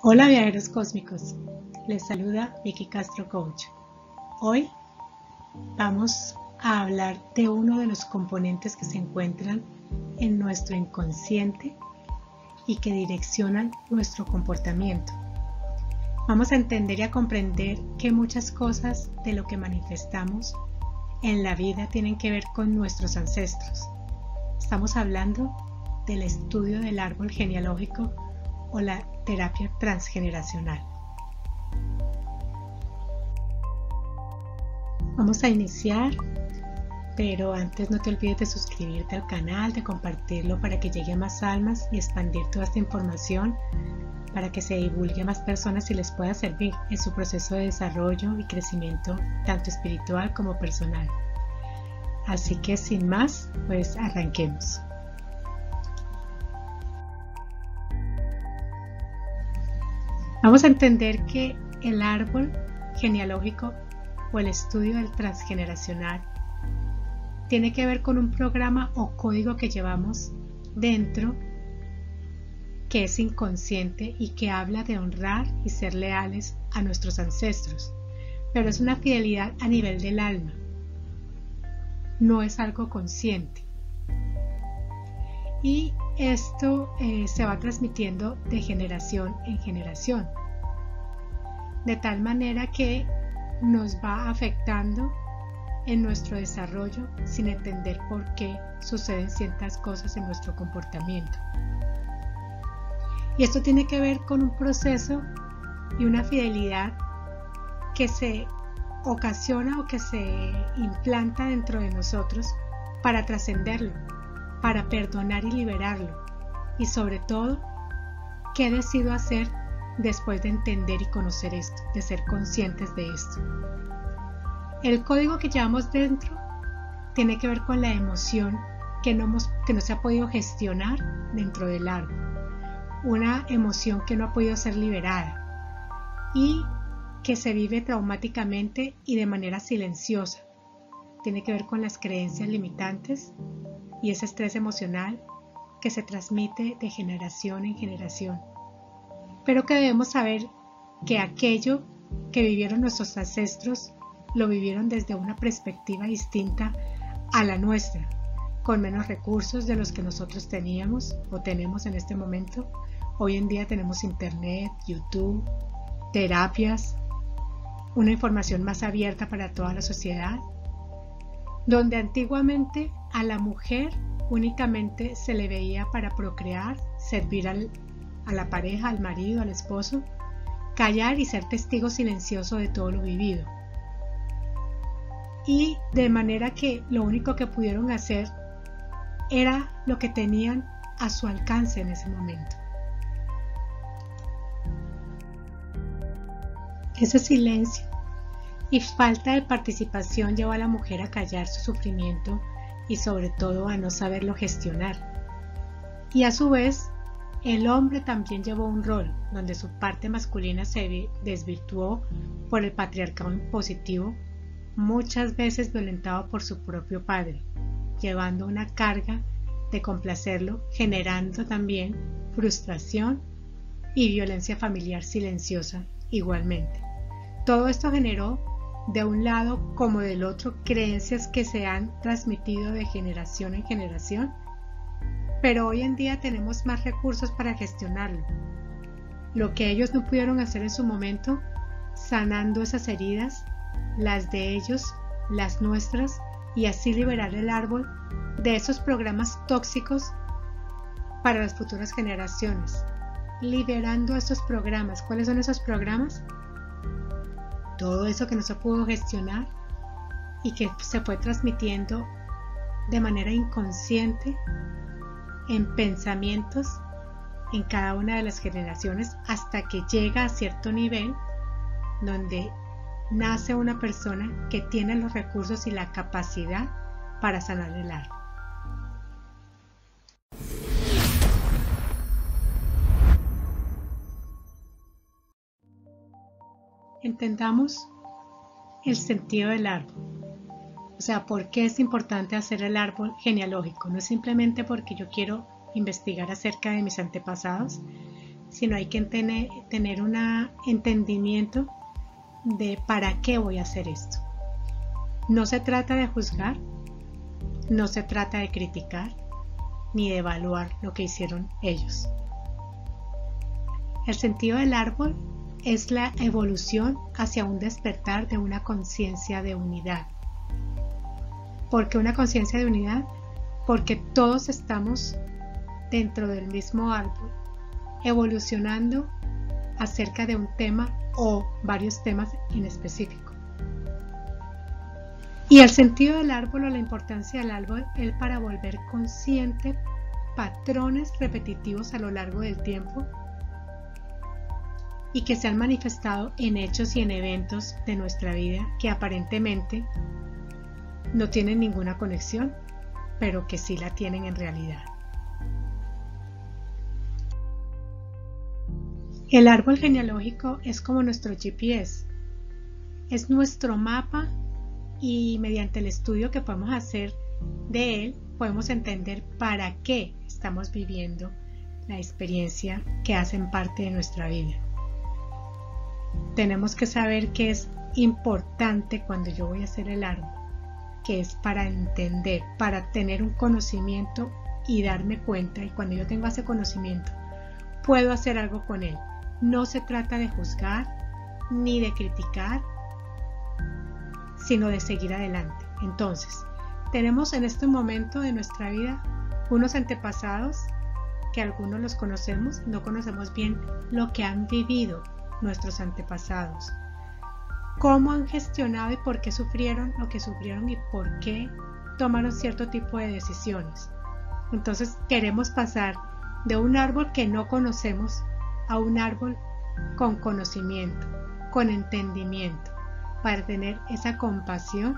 Hola viajeros cósmicos, les saluda Vicky Castro Coach. Hoy vamos a hablar de uno de los componentes que se encuentran en nuestro inconsciente y que direccionan nuestro comportamiento. Vamos a entender y a comprender que muchas cosas de lo que manifestamos en la vida tienen que ver con nuestros ancestros. Estamos hablando del estudio del árbol genealógico o la terapia transgeneracional. Vamos a iniciar, pero antes no te olvides de suscribirte al canal, de compartirlo para que llegue a más almas y expandir toda esta información para que se divulgue a más personas y les pueda servir en su proceso de desarrollo y crecimiento tanto espiritual como personal. Así que sin más, pues arranquemos. Vamos a entender que el árbol genealógico o el estudio del transgeneracional tiene que ver con un programa o código que llevamos dentro, que es inconsciente y que habla de honrar y ser leales a nuestros ancestros, pero es una fidelidad a nivel del alma, no es algo consciente. Y esto se va transmitiendo de generación en generación, de tal manera que nos va afectando en nuestro desarrollo sin entender por qué suceden ciertas cosas en nuestro comportamiento. Y esto tiene que ver con un proceso y una fidelidad que se ocasiona o que se implanta dentro de nosotros para trascenderlo, para perdonar y liberarlo, y sobre todo, ¿qué decido hacer después de entender y conocer esto, de ser conscientes de esto? El código que llevamos dentro tiene que ver con la emoción que no se ha podido gestionar dentro del árbol, una emoción que no ha podido ser liberada y que se vive traumáticamente y de manera silenciosa. Tiene que ver con las creencias limitantes y ese estrés emocional que se transmite de generación en generación. Pero que debemos saber que aquello que vivieron nuestros ancestros lo vivieron desde una perspectiva distinta a la nuestra, con menos recursos de los que nosotros teníamos o tenemos en este momento. Hoy en día tenemos internet, YouTube, terapias, una información más abierta para toda la sociedad, donde antiguamente a la mujer únicamente se le veía para procrear, servir a la pareja, al marido, al esposo, callar y ser testigo silencioso de todo lo vivido. Y de manera que lo único que pudieron hacer era lo que tenían a su alcance en ese momento. Ese silencio y falta de participación lleva a la mujer a callar su sufrimiento y sobre todo a no saberlo gestionar. Y a su vez, el hombre también llevó un rol donde su parte masculina se desvirtuó por el patriarcado impositivo, muchas veces violentado por su propio padre, llevando una carga de complacerlo, generando también frustración y violencia familiar silenciosa igualmente. Todo esto generó de un lado como del otro creencias que se han transmitido de generación en generación, pero hoy en día tenemos más recursos para gestionarlo. Lo que ellos no pudieron hacer en su momento, sanando esas heridas, las de ellos, las nuestras, y así liberar el árbol de esos programas tóxicos para las futuras generaciones, liberando esos programas. ¿Cuáles son esos programas? Todo eso que no se pudo gestionar y que se fue transmitiendo de manera inconsciente en pensamientos en cada una de las generaciones hasta que llega a cierto nivel donde nace una persona que tiene los recursos y la capacidad para sanar el árbol. Entendamos el sentido del árbol. O sea, ¿por qué es importante hacer el árbol genealógico? No es simplemente porque yo quiero investigar acerca de mis antepasados, sino hay que tener un entendimiento de para qué voy a hacer esto. No se trata de juzgar, no se trata de criticar, ni de evaluar lo que hicieron ellos. El sentido del árbol es la evolución hacia un despertar de una conciencia de unidad. ¿Por qué una conciencia de unidad? Porque todos estamos dentro del mismo árbol, evolucionando acerca de un tema o varios temas en específico. Y el sentido del árbol o la importancia del árbol es para volver consciente patrones repetitivos a lo largo del tiempo y que se han manifestado en hechos y en eventos de nuestra vida que aparentemente no tienen ninguna conexión, pero que sí la tienen en realidad. El árbol genealógico es como nuestro GPS, es nuestro mapa y mediante el estudio que podemos hacer de él podemos entender para qué estamos viviendo la experiencia que hacen parte de nuestra vida. Tenemos que saber que es importante cuando yo voy a hacer el árbol, que es para entender, para tener un conocimiento y darme cuenta, y cuando yo tengo ese conocimiento puedo hacer algo con él. No se trata de juzgar ni de criticar, sino de seguir adelante. Entonces, tenemos en este momento de nuestra vida unos antepasados que algunos los conocemos, no conocemos bien lo que han vivido nuestros antepasados, cómo han gestionado y por qué sufrieron lo que sufrieron y por qué tomaron cierto tipo de decisiones. Entonces queremos pasar de un árbol que no conocemos a un árbol con conocimiento, con entendimiento, para tener esa compasión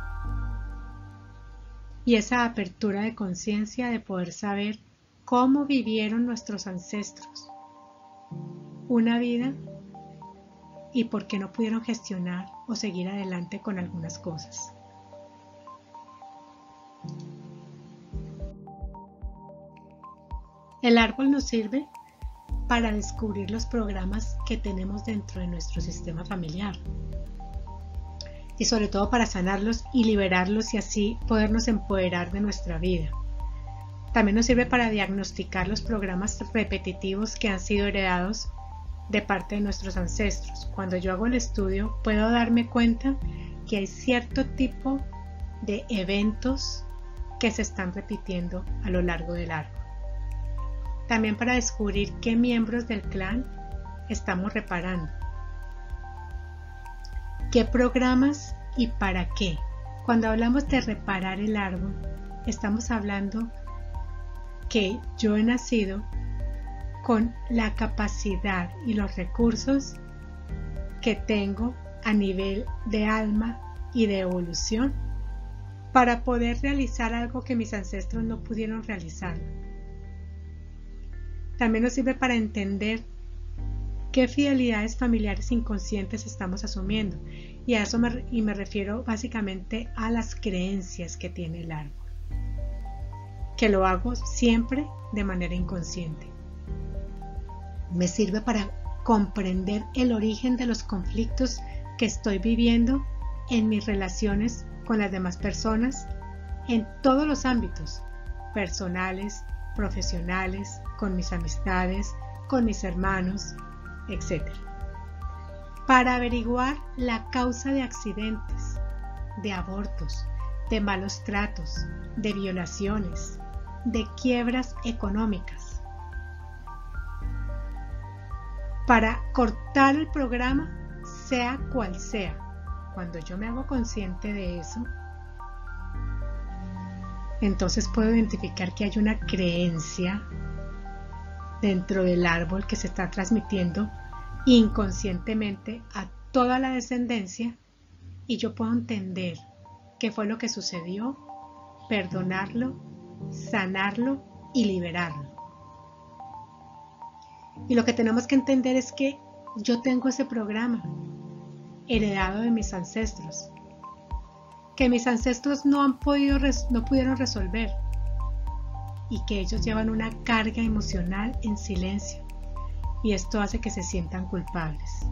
y esa apertura de conciencia de poder saber cómo vivieron nuestros ancestros una vida y por qué no pudieron gestionar o seguir adelante con algunas cosas. El árbol nos sirve para descubrir los programas que tenemos dentro de nuestro sistema familiar y sobre todo para sanarlos y liberarlos y así podernos empoderar de nuestra vida. También nos sirve para diagnosticar los programas repetitivos que han sido heredados de parte de nuestros ancestros. Cuando yo hago el estudio puedo darme cuenta que hay cierto tipo de eventos que se están repitiendo a lo largo del árbol. También para descubrir qué miembros del clan estamos reparando, qué programas y para qué. Cuando hablamos de reparar el árbol, estamos hablando que yo he nacido con la capacidad y los recursos que tengo a nivel de alma y de evolución para poder realizar algo que mis ancestros no pudieron realizar. También nos sirve para entender qué fidelidades familiares inconscientes estamos asumiendo, y a eso me refiero básicamente a las creencias que tiene el árbol, que lo hago siempre de manera inconsciente. Me sirve para comprender el origen de los conflictos que estoy viviendo en mis relaciones con las demás personas en todos los ámbitos, personales, profesionales, con mis amistades, con mis hermanos, etc. Para averiguar la causa de accidentes, de abortos, de malos tratos, de violaciones, de quiebras económicas. Para cortar el programa, sea cual sea. Cuando yo me hago consciente de eso, entonces puedo identificar que hay una creencia dentro del árbol que se está transmitiendo inconscientemente a toda la descendencia, y yo puedo entender qué fue lo que sucedió, perdonarlo, sanarlo y liberarlo. Y lo que tenemos que entender es que yo tengo ese programa heredado de mis ancestros, que mis ancestros no pudieron resolver, y que ellos llevan una carga emocional en silencio, y esto hace que se sientan culpables.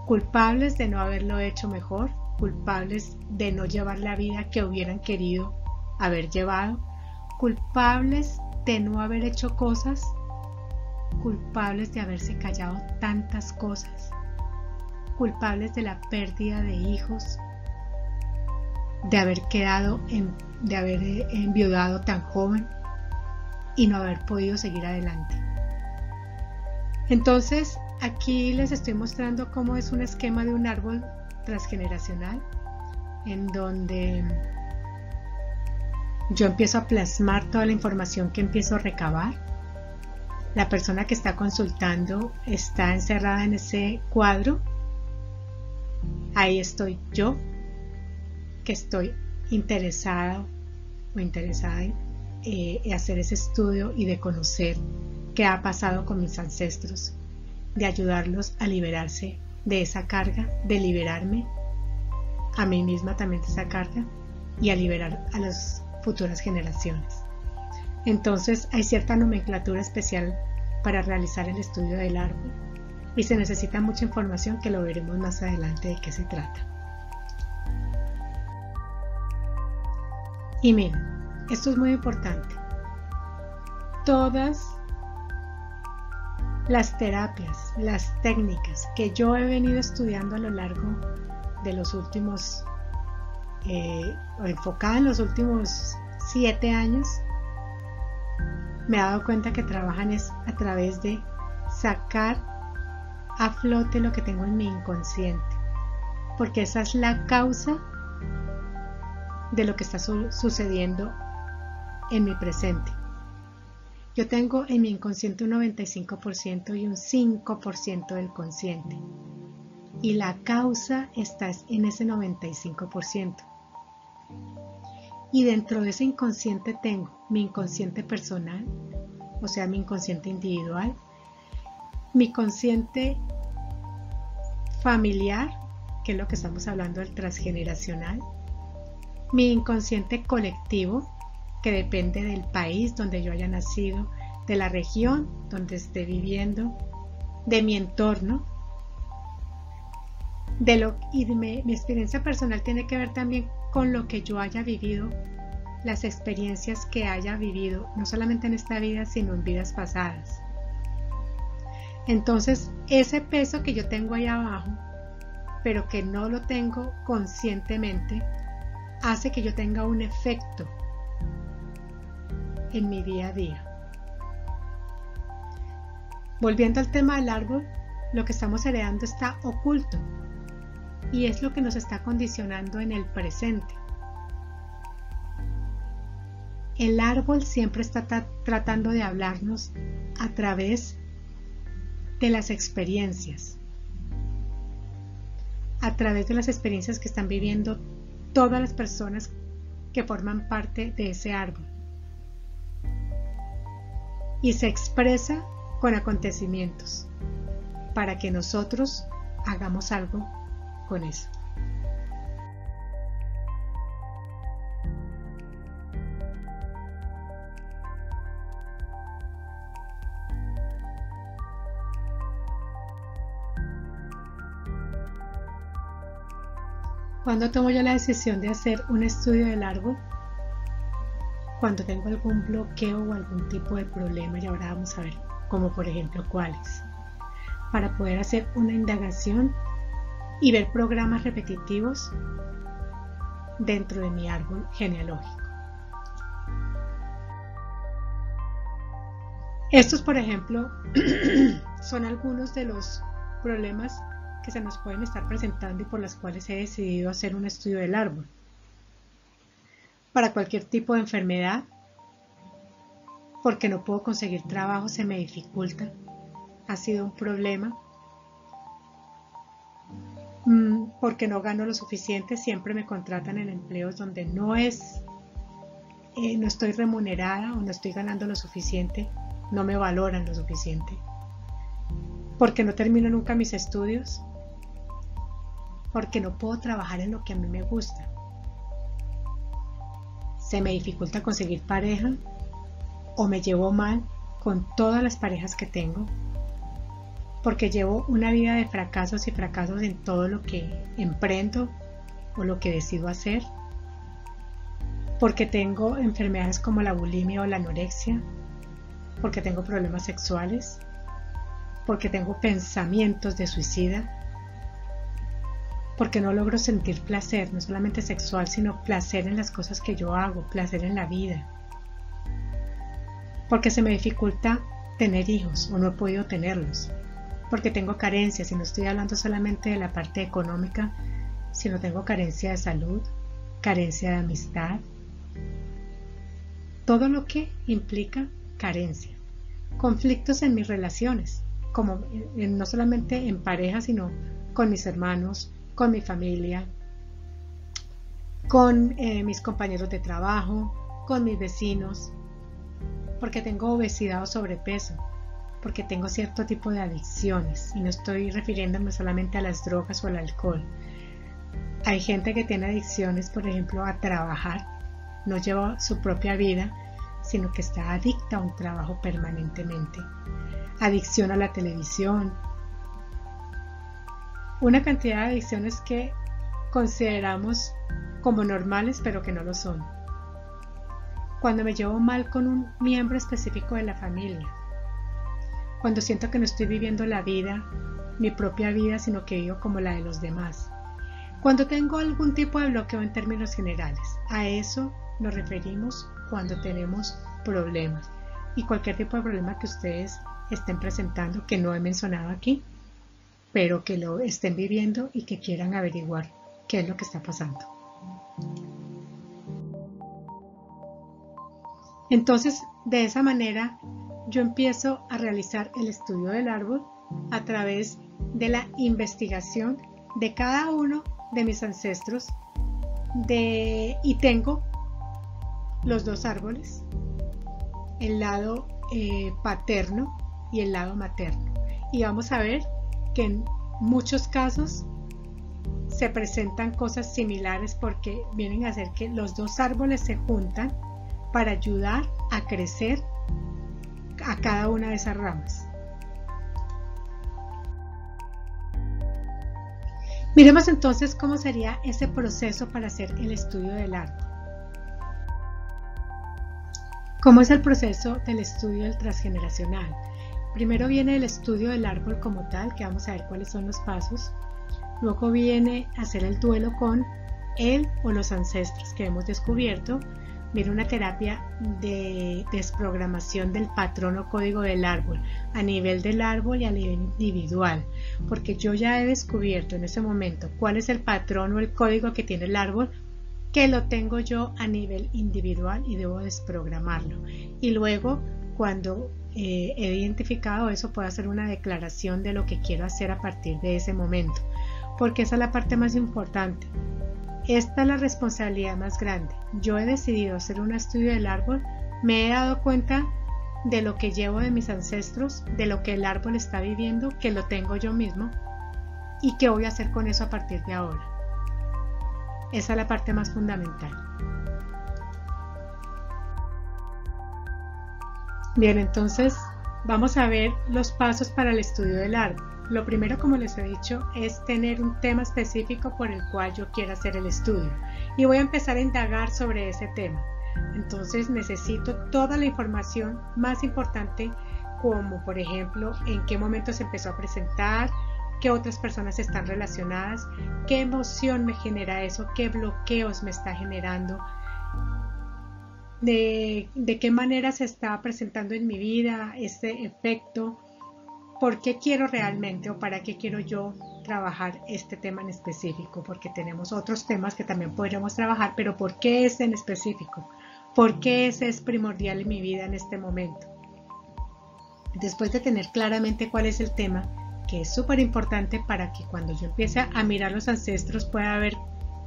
Culpables de no haberlo hecho mejor, culpables de no llevar la vida que hubieran querido haber llevado, culpables de no haber hecho cosas, culpables de haberse callado tantas cosas, culpables de la pérdida de hijos, de haber enviudado tan joven y no haber podido seguir adelante. Entonces, aquí les estoy mostrando cómo es un esquema de un árbol transgeneracional, en donde yo empiezo a plasmar toda la información que empiezo a recabar. La persona que está consultando está encerrada en ese cuadro. Ahí estoy yo, que estoy interesada en hacer ese estudio y de conocer qué ha pasado con mis ancestros, de ayudarlos a liberarse de esa carga, de liberarme a mí misma también de esa carga y a liberar a las futuras generaciones. Entonces hay cierta nomenclatura especial para realizar el estudio del árbol y se necesita mucha información que lo veremos más adelante de qué se trata. Y miren, esto es muy importante. Todas las terapias, las técnicas que yo he venido estudiando a lo largo de los últimos, enfocada en los últimos 7 años, me he dado cuenta que trabajan es a través de sacar a flote lo que tengo en mi inconsciente, porque esa es la causa de lo que está sucediendo en mi presente. Yo tengo en mi inconsciente un 95% y un 5% del consciente, y la causa está en ese 95%. Y dentro de ese inconsciente tengo mi inconsciente personal, o sea, mi inconsciente individual, mi consciente familiar, que es lo que estamos hablando del transgeneracional, mi inconsciente colectivo, que depende del país donde yo haya nacido, de la región donde esté viviendo, de mi entorno, mi experiencia personal tiene que ver también con lo que yo haya vivido, las experiencias que haya vivido, no solamente en esta vida, sino en vidas pasadas. Entonces, ese peso que yo tengo ahí abajo, pero que no lo tengo conscientemente, hace que yo tenga un efecto en mi día a día. Volviendo al tema del árbol, lo que estamos heredando está oculto y es lo que nos está condicionando en el presente. El árbol siempre está tratando de hablarnos a través de las experiencias, a través de las experiencias que están viviendo todas las personas que forman parte de ese árbol, y se expresa con acontecimientos para que nosotros hagamos algo con eso. ¿Cuándo tomo yo la decisión de hacer un estudio del árbol? Cuando tengo algún bloqueo o algún tipo de problema, y ahora vamos a ver como por ejemplo cuáles, para poder hacer una indagación y ver programas repetitivos dentro de mi árbol genealógico. Estos, por ejemplo, son algunos de los problemas que se nos pueden estar presentando y por las cuales he decidido hacer un estudio del árbol. Para cualquier tipo de enfermedad, porque no puedo conseguir trabajo, se me dificulta, ha sido un problema. Porque no gano lo suficiente, siempre me contratan en empleos donde no estoy remunerada o no estoy ganando lo suficiente, no me valoran lo suficiente. Porque no termino nunca mis estudios, porque no puedo trabajar en lo que a mí me gusta. Se me dificulta conseguir pareja o me llevo mal con todas las parejas que tengo. porque llevo una vida de fracasos y fracasos en todo lo que emprendo o lo que decido hacer, porque tengo enfermedades como la bulimia o la anorexia, porque tengo problemas sexuales, porque tengo pensamientos de suicida, porque no logro sentir placer, no solamente sexual, sino placer en las cosas que yo hago, placer en la vida, porque se me dificulta tener hijos o no he podido tenerlos, porque tengo carencias, y no estoy hablando solamente de la parte económica, sino tengo carencia de salud, carencia de amistad, todo lo que implica carencia, conflictos en mis relaciones, como no solamente en pareja, sino con mis hermanos, con mi familia, con mis compañeros de trabajo, con mis vecinos, porque tengo obesidad o sobrepeso, porque tengo cierto tipo de adicciones, y no estoy refiriéndome solamente a las drogas o al alcohol. Hay gente que tiene adicciones, por ejemplo, a trabajar, no lleva su propia vida, sino que está adicta a un trabajo permanentemente. Adicción a la televisión. Una cantidad de adicciones que consideramos como normales, pero que no lo son. Cuando me llevo mal con un miembro específico de la familia. Cuando siento que no estoy viviendo la vida, mi propia vida, sino que vivo como la de los demás. Cuando tengo algún tipo de bloqueo en términos generales. A eso nos referimos cuando tenemos problemas. Y cualquier tipo de problema que ustedes estén presentando, que no he mencionado aquí, pero que lo estén viviendo y que quieran averiguar qué es lo que está pasando. Entonces, de esa manera, yo empiezo a realizar el estudio del árbol a través de la investigación de cada uno de mis ancestros, y tengo los dos árboles, el lado paterno y el lado materno, y vamos a ver que en muchos casos se presentan cosas similares, porque vienen a ser que los dos árboles se juntan para ayudar a crecer a cada una de esas ramas. Miremos entonces cómo sería ese proceso para hacer el estudio del árbol. ¿Cómo es el proceso del estudio del transgeneracional? Primero viene el estudio del árbol como tal, que vamos a ver cuáles son los pasos. Luego viene a hacer el duelo con él o los ancestros que hemos descubierto. Viene una terapia de desprogramación del patrón o código del árbol, a nivel del árbol y a nivel individual, porque yo ya he descubierto en ese momento cuál es el patrón o el código que tiene el árbol, que lo tengo yo a nivel individual y debo desprogramarlo. Y luego, cuando he identificado eso, puedo hacer una declaración de lo que quiero hacer a partir de ese momento, porque esa es la parte más importante. Esta es la responsabilidad más grande. Yo he decidido hacer un estudio del árbol, me he dado cuenta de lo que llevo de mis ancestros, de lo que el árbol está viviendo, que lo tengo yo mismo, y qué voy a hacer con eso a partir de ahora. Esa es la parte más fundamental. Bien, entonces vamos a ver los pasos para el estudio del árbol. Lo primero, como les he dicho, es tener un tema específico por el cual yo quiero hacer el estudio, y voy a empezar a indagar sobre ese tema. Entonces necesito toda la información más importante, como por ejemplo en qué momento se empezó a presentar, qué otras personas están relacionadas, qué emoción me genera eso, qué bloqueos me está generando, de qué manera se está presentando en mi vida ese efecto, por qué quiero realmente o para qué quiero yo trabajar este tema en específico, porque tenemos otros temas que también podríamos trabajar, pero ¿por qué ese en específico? ¿Por qué ese es primordial en mi vida en este momento? Después de tener claramente cuál es el tema, que es súper importante para que cuando yo empiece a mirar los ancestros pueda haber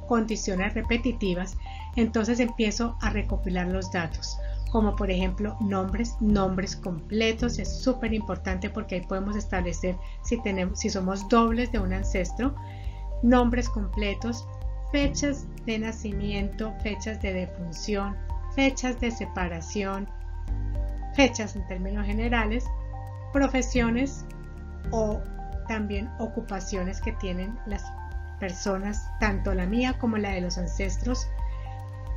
condiciones repetitivas, entonces empiezo a recopilar los datos, como por ejemplo nombres completos. Es súper importante porque ahí podemos establecer si somos dobles de un ancestro, nombres completos, fechas de nacimiento, fechas de defunción, fechas de separación, fechas en términos generales, profesiones o también ocupaciones que tienen las personas, tanto la mía como la de los ancestros,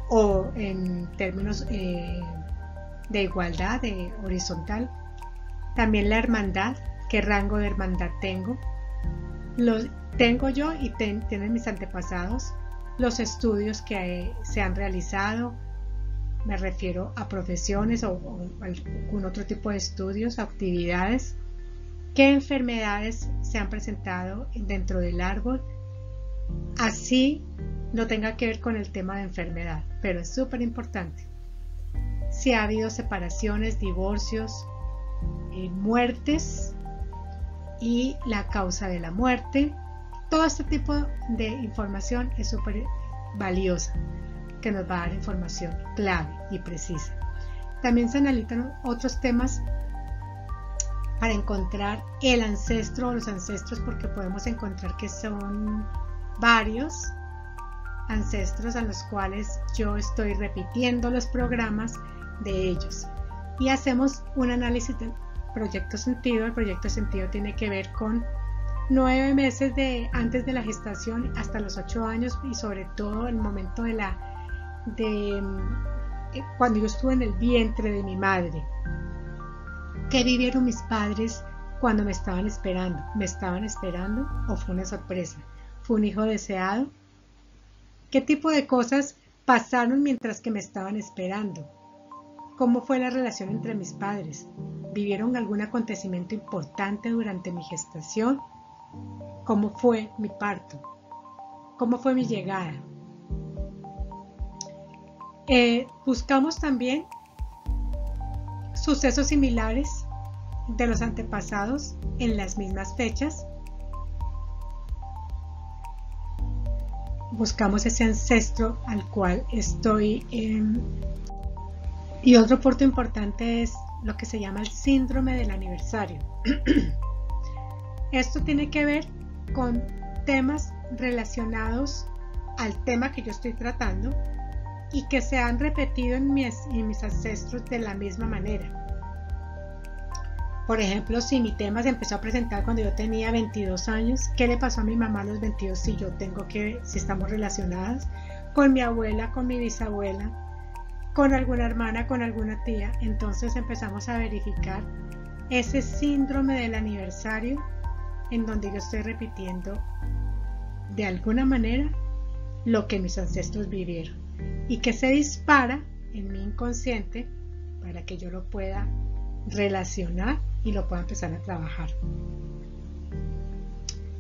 o en términos de igualdad, de horizontal. También la hermandad, qué rango de hermandad tengo. Los tengo yo y tienen mis antepasados. Los estudios que se han realizado, me refiero a profesiones o algún otro tipo de estudios, actividades. ¿Qué enfermedades se han presentado dentro del árbol? Así no tenga que ver con el tema de enfermedad, pero es súper importante. Si ha habido separaciones, divorcios, muertes y la causa de la muerte. Todo este tipo de información es súper valiosa, que nos va a dar información clave y precisa. También se analizan otros temas para encontrar el ancestro o los ancestros, porque podemos encontrar que son varios ancestros a los cuales yo estoy repitiendo los programas de ellos, y hacemos un análisis del proyecto sentido. El proyecto sentido tiene que ver con 9 meses antes de la gestación hasta los 8 años, y sobre todo el momento cuando yo estuve en el vientre de mi madre. ¿Qué vivieron mis padres cuando me estaban esperando? ¿Me estaban esperando o fue una sorpresa? ¿Fue un hijo deseado? ¿Qué tipo de cosas pasaron mientras que me estaban esperando? ¿Cómo fue la relación entre mis padres? ¿Vivieron algún acontecimiento importante durante mi gestación? ¿Cómo fue mi parto? ¿Cómo fue mi llegada? Buscamos también sucesos similares de los antepasados en las mismas fechas. Buscamos ese ancestro al cual estoy. Y otro punto importante es lo que se llama el síndrome del aniversario. Esto tiene que ver con temas relacionados al tema que yo estoy tratando y que se han repetido en mis ancestros de la misma manera. Por ejemplo, si mi tema se empezó a presentar cuando yo tenía 22 años, ¿qué le pasó a mi mamá a los 22 si estamos relacionadas con mi abuela, con mi bisabuela, con alguna hermana, con alguna tía? Entonces empezamos a verificar ese síndrome del aniversario, en donde yo estoy repitiendo de alguna manera lo que mis ancestros vivieron y que se dispara en mi inconsciente para que yo lo pueda relacionar y lo pueda empezar a trabajar.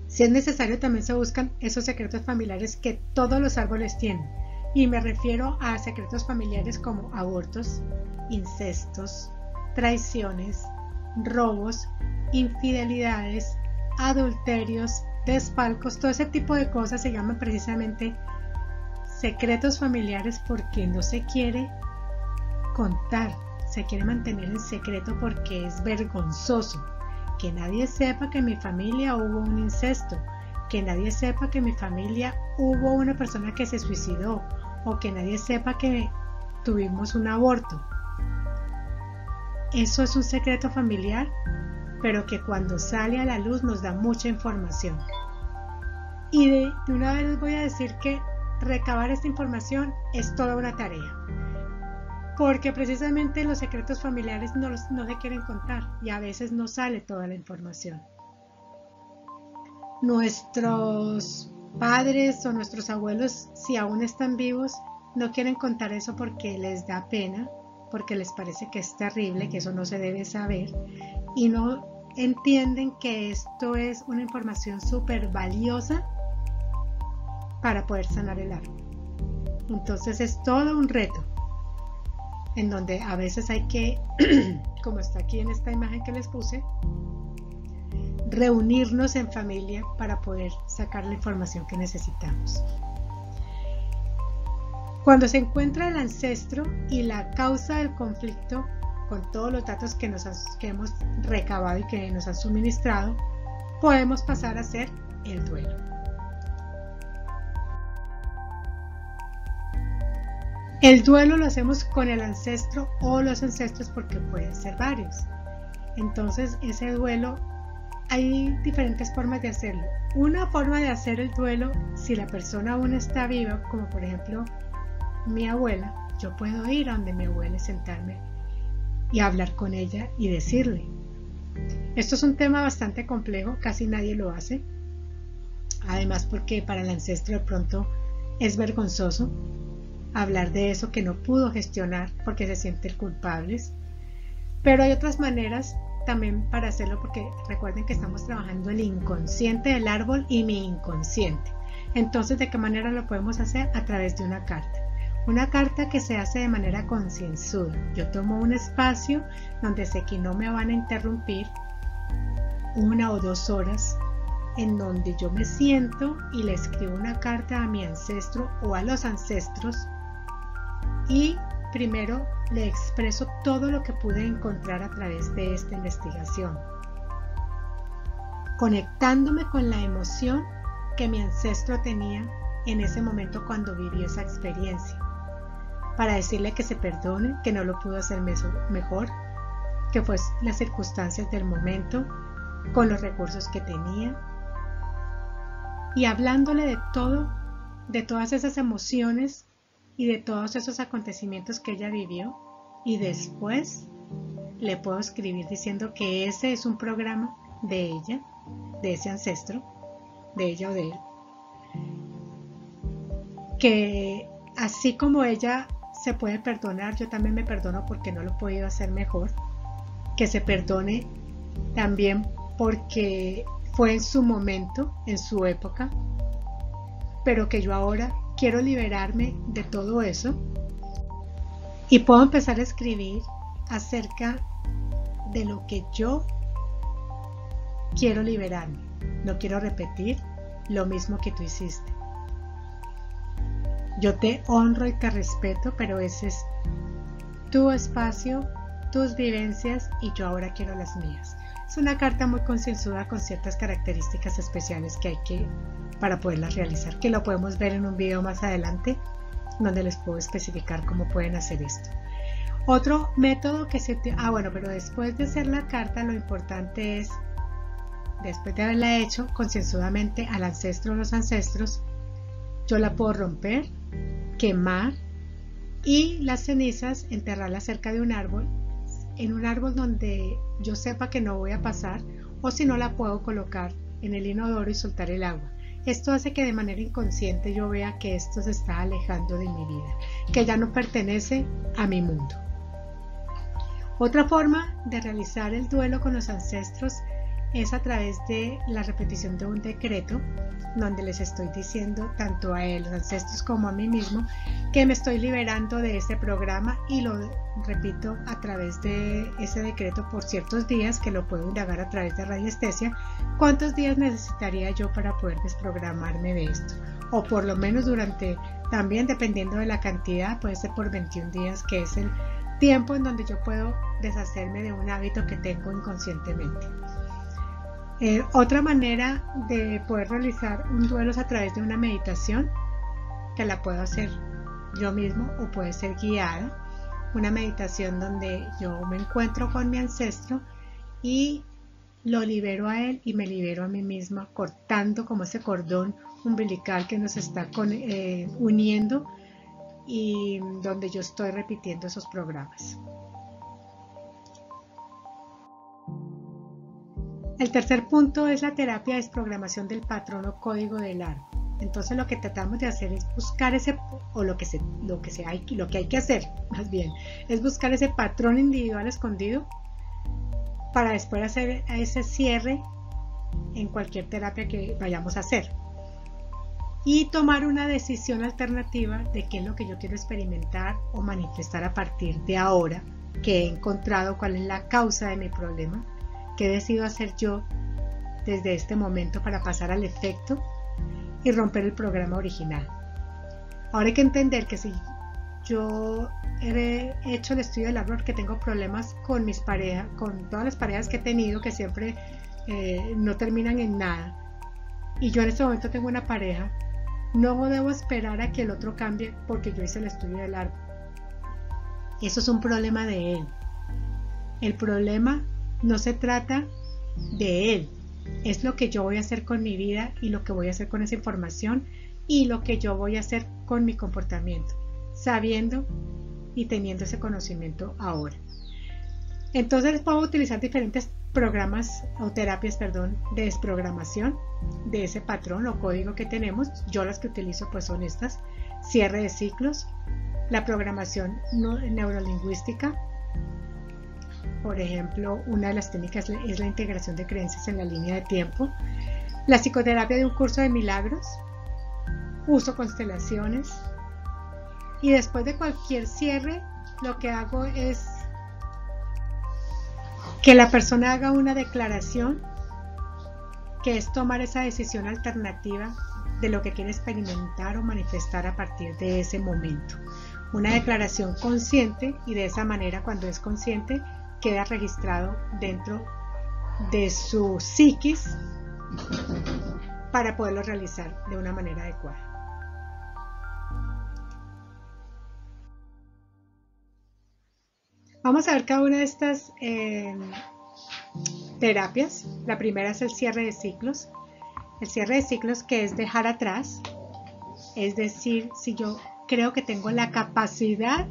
Si es necesario, también se buscan esos secretos familiares que todos los árboles tienen, y me refiero a secretos familiares como abortos, incestos, traiciones, robos, infidelidades, adulterios, desfalcos. Todo ese tipo de cosas se llaman precisamente secretos familiares, porque no se quiere contar, se quiere mantener en secreto porque es vergonzoso que nadie sepa que en mi familia hubo un incesto, que nadie sepa que en mi familia hubo una persona que se suicidó, o que nadie sepa que tuvimos un aborto. Eso es un secreto familiar, pero que cuando sale a la luz nos da mucha información. Y de una vez les voy a decir que recabar esta información es toda una tarea, porque precisamente los secretos familiares no se quieren contar y a veces no sale toda la información. Nuestros padres o nuestros abuelos, si aún están vivos, no quieren contar eso porque les da pena, porque les parece que es terrible, que eso no se debe saber, y no entienden que esto es una información súper valiosa para poder sanar el árbol. Entonces es todo un reto, en donde a veces hay que, como está aquí en esta imagen que les puse, reunirnos en familia para poder sacar la información que necesitamos. Cuando se encuentra el ancestro y la causa del conflicto, con todos los datos que hemos recabado y que nos han suministrado, podemos pasar a hacer el duelo. El duelo lo hacemos con el ancestro o los ancestros, porque pueden ser varios. Entonces ese duelo hay diferentes formas de hacerlo. Una forma de hacer el duelo, si la persona aún está viva, como por ejemplo mi abuela, yo puedo ir a donde mi abuela y sentarme y hablar con ella y decirle. Esto es un tema bastante complejo, casi nadie lo hace. Además porque para el ancestro de pronto es vergonzoso hablar de eso que no pudo gestionar porque se sienten culpables. Pero hay otras maneras también para hacerlo, porque recuerden que estamos trabajando el inconsciente del árbol y mi inconsciente. Entonces, ¿de qué manera lo podemos hacer? A través de una carta. Una carta que se hace de manera concienzuda. Yo tomo un espacio donde sé que no me van a interrumpir 1 o 2 horas, en donde yo me siento y le escribo una carta a mi ancestro o a los ancestros, y primero le expreso todo lo que pude encontrar a través de esta investigación, conectándome con la emoción que mi ancestro tenía en ese momento cuando vivió esa experiencia, para decirle que se perdone, que no lo pudo hacer mejor, que fue las circunstancias del momento, con los recursos que tenía, y hablándole de todo, de todas esas emociones y de todos esos acontecimientos que ella vivió. Y después le puedo escribir diciendo que ese es un programa de ella, de ese ancestro, de ella o de él, que así como ella se puede perdonar, yo también me perdono porque no lo he podido hacer mejor, que se perdone también porque fue en su momento, en su época, pero que yo ahora quiero liberarme de todo eso y puedo empezar a escribir acerca de lo que yo quiero liberarme. No quiero repetir lo mismo que tú hiciste. Yo te honro y te respeto, pero ese es tu espacio, tus vivencias, y yo ahora quiero las mías. Es una carta muy concienzuda con ciertas características especiales que hay para poderlas realizar, que lo podemos ver en un video más adelante, donde les puedo especificar cómo pueden hacer esto. Otro método que pero después de hacer la carta, lo importante es, después de haberla hecho concienzudamente al ancestro o los ancestros, yo la puedo romper, quemar, y las cenizas enterrarlas cerca de un árbol, en un árbol donde yo sepa que no voy a pasar, o si no, la puedo colocar en el inodoro y soltar el agua. Esto hace que de manera inconsciente yo vea que esto se está alejando de mi vida, que ya no pertenece a mi mundo. Otra forma de realizar el duelo con los ancestros es a través de la repetición de un decreto, donde les estoy diciendo tanto a los ancestros como a mí mismo que me estoy liberando de ese programa, y lo repito a través de ese decreto por ciertos días, que lo puedo indagar a través de radiestesia. ¿Cuántos días necesitaría yo para poder desprogramarme de esto? O por lo menos durante, también dependiendo de la cantidad, puede ser por 21 días, que es el tiempo en donde yo puedo deshacerme de un hábito que tengo inconscientemente. Otra manera de poder realizar un duelo es a través de una meditación, que la puedo hacer yo mismo o puede ser guiada. Una meditación donde yo me encuentro con mi ancestro y lo libero a él y me libero a mí misma, cortando como ese cordón umbilical que nos está uniendo, y donde yo estoy repitiendo esos programas. El tercer punto es la terapia de desprogramación del patrón o código del árbol. Entonces lo que tratamos de hacer es buscar lo que hay que hacer, más bien, es buscar ese patrón individual escondido para después hacer ese cierre en cualquier terapia que vayamos a hacer. Y tomar una decisión alternativa de qué es lo que yo quiero experimentar o manifestar a partir de ahora, que he encontrado cuál es la causa de mi problema, qué decido hacer yo desde este momento para pasar al efecto y romper el programa original. Ahora hay que entender que si yo he hecho el estudio del árbol, que tengo problemas con mis parejas, con todas las parejas que he tenido, que siempre no terminan en nada, y yo en este momento tengo una pareja, no debo esperar a que el otro cambie porque yo hice el estudio del árbol. Eso es un problema de él. El problema no se trata de él, Es lo que yo voy a hacer con mi vida y lo que voy a hacer con esa información y lo que yo voy a hacer con mi comportamiento, sabiendo y teniendo ese conocimiento ahora. Entonces puedo utilizar diferentes programas o terapias, de desprogramación de ese patrón o código que tenemos. Yo las que utilizo pues son estas: cierre de ciclos, la programación neurolingüística. Por ejemplo, una de las técnicas es la integración de creencias en la línea de tiempo, la psicoterapia de un curso de milagros, uso constelaciones, y después de cualquier cierre lo que hago es que la persona haga una declaración, que es tomar esa decisión alternativa de lo que quiere experimentar o manifestar a partir de ese momento. Una declaración consciente, y de esa manera, cuando es consciente, queda registrado dentro de su psiquis para poderlo realizar de una manera adecuada. Vamos a ver cada una de estas terapias. La primera es el cierre de ciclos. El cierre de ciclos, que es dejar atrás, es decir, si yo creo que tengo la capacidad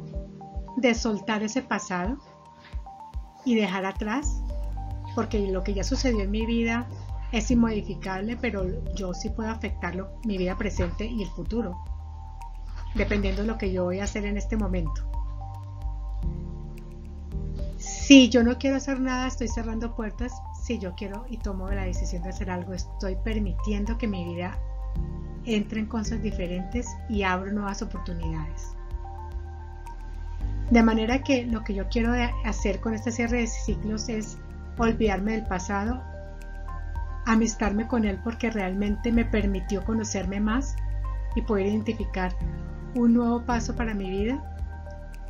de soltar ese pasado y dejar atrás, porque lo que ya sucedió en mi vida es inmodificable, pero yo sí puedo afectarlo, mi vida presente y el futuro, dependiendo de lo que yo voy a hacer en este momento. Si yo no quiero hacer nada, estoy cerrando puertas. Si yo quiero y tomo la decisión de hacer algo, estoy permitiendo que mi vida entre en cosas diferentes y abro nuevas oportunidades. De manera que lo que yo quiero hacer con este cierre de ciclos es olvidarme del pasado, amistarme con él, porque realmente me permitió conocerme más y poder identificar un nuevo paso para mi vida.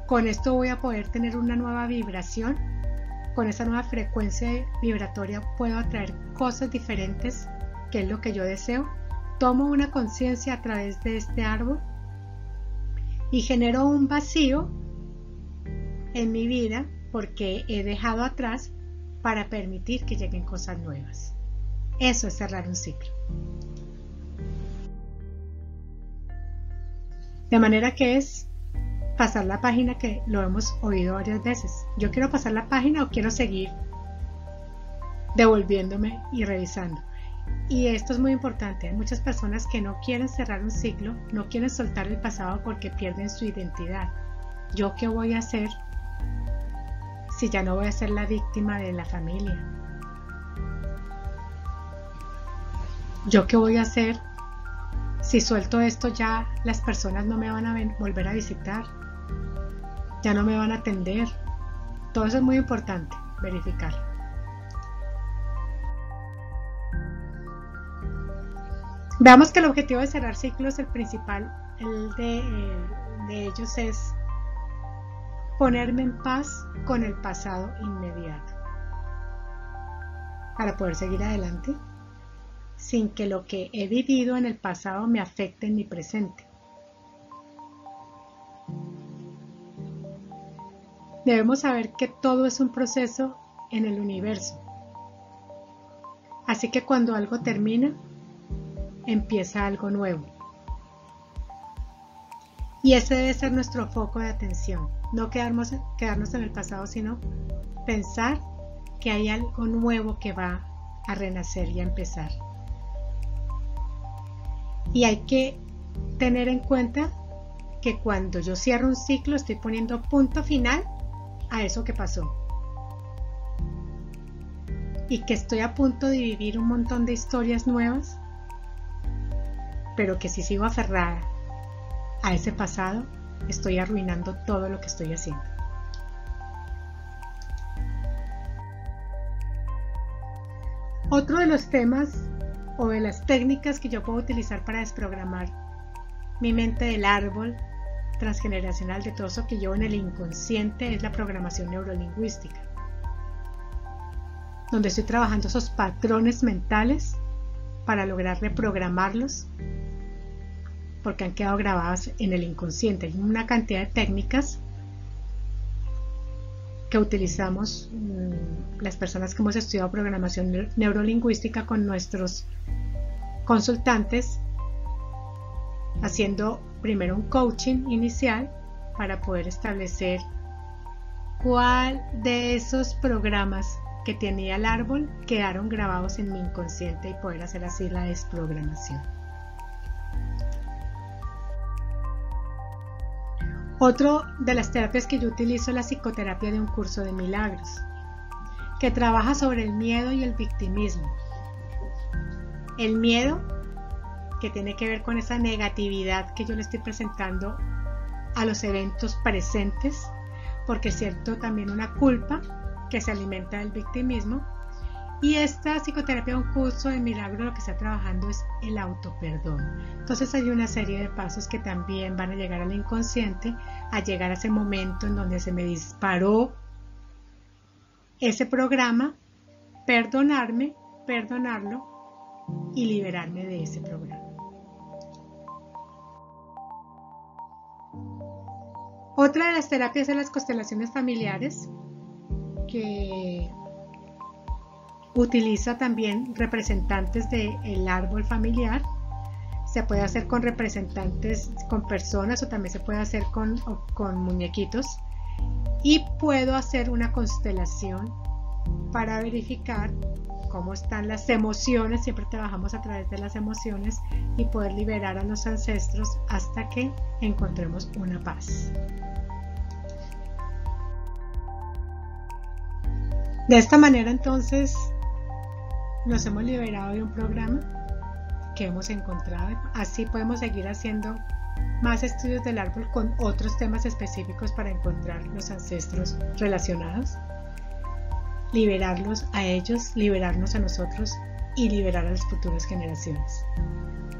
Con esto voy a poder tener una nueva vibración. Con esa nueva frecuencia vibratoria puedo atraer cosas diferentes, que es lo que yo deseo. Tomo una conciencia a través de este árbol y genero un vacío en mi vida, porque he dejado atrás para permitir que lleguen cosas nuevas. Eso es cerrar un ciclo. De manera que es pasar la página, que lo hemos oído varias veces. Yo quiero pasar la página o quiero seguir devolviéndome y revisando. Y esto es muy importante. Hay muchas personas que no quieren cerrar un ciclo, no quieren soltar el pasado porque pierden su identidad. ¿Yo qué voy a hacer si ya no voy a ser la víctima de la familia? ¿Yo qué voy a hacer si suelto esto? Ya las personas no me van a volver a visitar, ya no me van a atender. Todo eso es muy importante verificar. Veamos que el objetivo de cerrar ciclos, el principal, de ellos es ponerme en paz con el pasado inmediato, para poder seguir adelante sin que lo que he vivido en el pasado me afecte en mi presente. Debemos saber que todo es un proceso en el universo. Así que cuando algo termina, empieza algo nuevo. Y ese debe ser nuestro foco de atención. No quedarnos en el pasado, sino pensar que hay algo nuevo que va a renacer y a empezar. Y hay que tener en cuenta que cuando yo cierro un ciclo, estoy poniendo punto final a eso que pasó. Y que estoy a punto de vivir un montón de historias nuevas, pero que si sigo aferrada a ese pasado, estoy arruinando todo lo que estoy haciendo. Otro de los temas o de las técnicas que yo puedo utilizar para desprogramar mi mente del árbol transgeneracional, de todo eso que llevo en el inconsciente, es la programación neurolingüística, donde estoy trabajando esos patrones mentales para lograr reprogramarlos, porque han quedado grabados en el inconsciente. Hay una cantidad de técnicas que utilizamos las personas que hemos estudiado programación neurolingüística con nuestros consultantes, haciendo primero un coaching inicial para poder establecer cuál de esos programas que tenía el árbol quedaron grabados en mi inconsciente y poder hacer así la desprogramación. Otro de las terapias que yo utilizo es la psicoterapia de un curso de milagros, que trabaja sobre el miedo y el victimismo. El miedo, que tiene que ver con esa negatividad que yo le estoy presentando a los eventos presentes, porque es cierto también una culpa que se alimenta del victimismo. Y esta psicoterapia, un curso de milagro, lo que está trabajando es el autoperdón. Entonces hay una serie de pasos que también van a llegar al inconsciente, a llegar a ese momento en donde se me disparó ese programa, perdonarme, perdonarlo y liberarme de ese programa. Otra de las terapias es las constelaciones familiares, que utiliza también representantes del árbol familiar. Se puede hacer con representantes, con personas, o también se puede hacer con muñequitos. Y puedo hacer una constelación para verificar cómo están las emociones. Siempre trabajamos a través de las emociones y poder liberar a los ancestros hasta que encontremos una paz. De esta manera entonces nos hemos liberado de un programa que hemos encontrado. Así podemos seguir haciendo más estudios del árbol con otros temas específicos para encontrar los ancestros relacionados, liberarlos a ellos, liberarnos a nosotros y liberar a las futuras generaciones.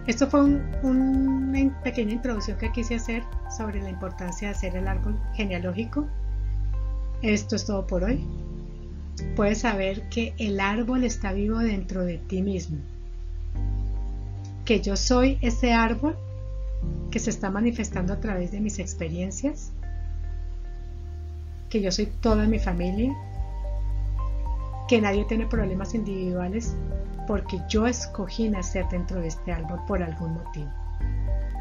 Esto fue una pequeña introducción que quise hacer sobre la importancia de hacer el árbol genealógico. Esto es todo por hoy. Puedes saber que el árbol está vivo dentro de ti mismo, que yo soy ese árbol que se está manifestando a través de mis experiencias, que yo soy toda mi familia, que nadie tiene problemas individuales porque yo escogí nacer dentro de este árbol por algún motivo.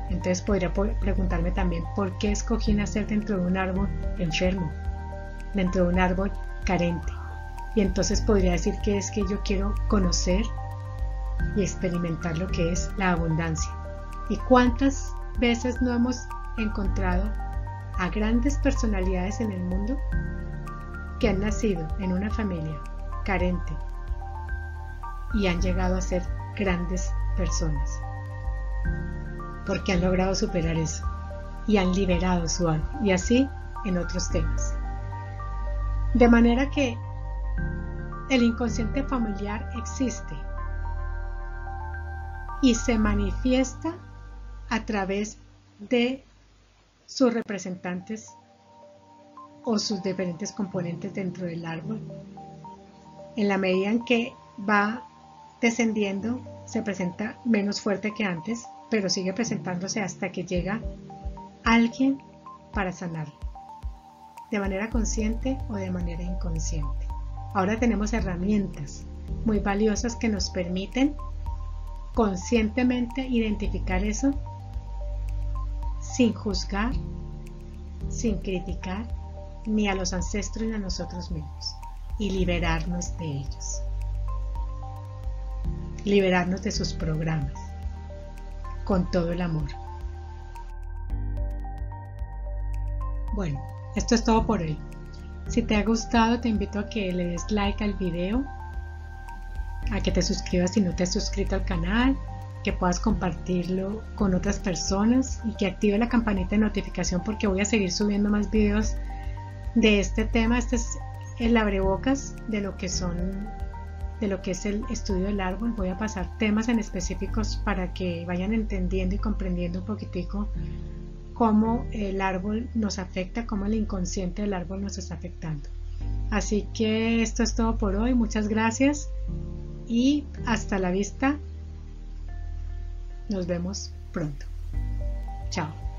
Entonces podría preguntarme también por qué escogí nacer dentro de un árbol enfermo, dentro de un árbol carente. Y entonces podría decir que es que yo quiero conocer y experimentar lo que es la abundancia. ¿Y cuántas veces no hemos encontrado a grandes personalidades en el mundo que han nacido en una familia carente y han llegado a ser grandes personas? Porque han logrado superar eso y han liberado su alma, y así en otros temas. De manera que el inconsciente familiar existe y se manifiesta a través de sus representantes o sus diferentes componentes dentro del árbol. En la medida en que va descendiendo, se presenta menos fuerte que antes, pero sigue presentándose hasta que llega alguien para sanarlo, de manera consciente o de manera inconsciente. Ahora tenemos herramientas muy valiosas que nos permiten conscientemente identificar eso sin juzgar, sin criticar ni a los ancestros ni a nosotros mismos, y liberarnos de ellos, liberarnos de sus programas con todo el amor. Bueno, esto es todo por hoy. Si te ha gustado, te invito a que le des like al video, a que te suscribas si no te has suscrito al canal, que puedas compartirlo con otras personas y que active la campanita de notificación, porque voy a seguir subiendo más videos de este tema. Este es el abrebocas de lo que es el estudio del árbol. Voy a pasar temas en específicos para que vayan entendiendo y comprendiendo un poquitico cómo el árbol nos afecta, cómo el inconsciente del árbol nos está afectando. Así que esto es todo por hoy. Muchas gracias y hasta la vista. Nos vemos pronto. Chao.